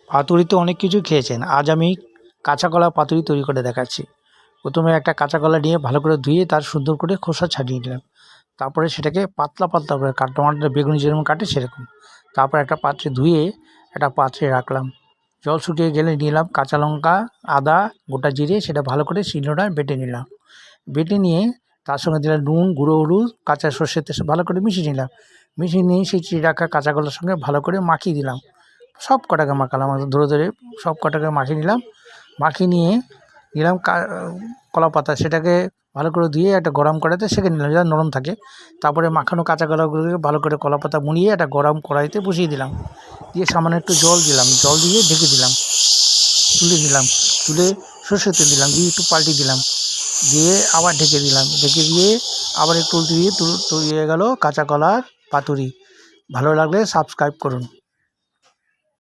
পাতুরি তো অনেক কিছু খেয়েছেন, আজ আমি কাঁচা কলা পাতুরি তৈরি করে দেখাচ্ছি। প্রথমে একটা কাঁচা কলা নিয়ে ভালো করে ধুয়ে তার সুন্দর করে খোসা ছাড়িয়ে নিলাম। তারপরে সেটাকে পাতলা পাতলা করে টমাটো বেগুনি যেরকম কাটে সেরকম। তারপর একটা পাত্রে ধুয়ে একটা পাত্রে রাখলাম। জল শুকিয়ে গেলে নিলাম কাঁচা লঙ্কা, আদা, গোটা জিরে, সেটা ভালো করে শিলনোড়ায় বেটে নিলাম। বেটে নিয়ে তার সঙ্গে দিলাম নুন, গুঁড়ো হলুদ, কাঁচা সর্ষের তেল ভালো করে মিশিয়ে নিলাম। মিশিয়ে নিয়ে সেই চিড়ে রাখা কাঁচা কলার সঙ্গে ভালো করে মাখিয়ে দিলাম। সব কটাকে মাখালাম, ধরে ধরে সব কটাকে মাখিয়ে নিলাম। মাখিয়ে নিয়ে নিলাম কলা পাতা, সেটাকে ভালো করে ধুয়ে একটা গরম কড়াইতে সেঁকে নিলাম যাতে নরম থাকে। তারপরে মাখানো কাঁচা কলাগুলোকে ভালো করে কলা পাতা মুড়িয়ে একটা গরম কড়াইতে বসিয়ে দিলাম। দিয়ে সামান্য একটু জল দিলাম, জল দিয়ে ঢেকে দিলাম। তুলে দিলাম, তুলে সর্ষের তেল দিলাম, দিয়ে একটু পাল্টে দিলাম, দিয়ে আবার ঢেকে দিলাম, ঢেকে দিয়ে আবার একটু উল্টে দিয়ে তৈরি হয়ে গেল কাঁচা কলার পাতুরি। ভালো লাগলে সাবস্ক্রাইব করুন।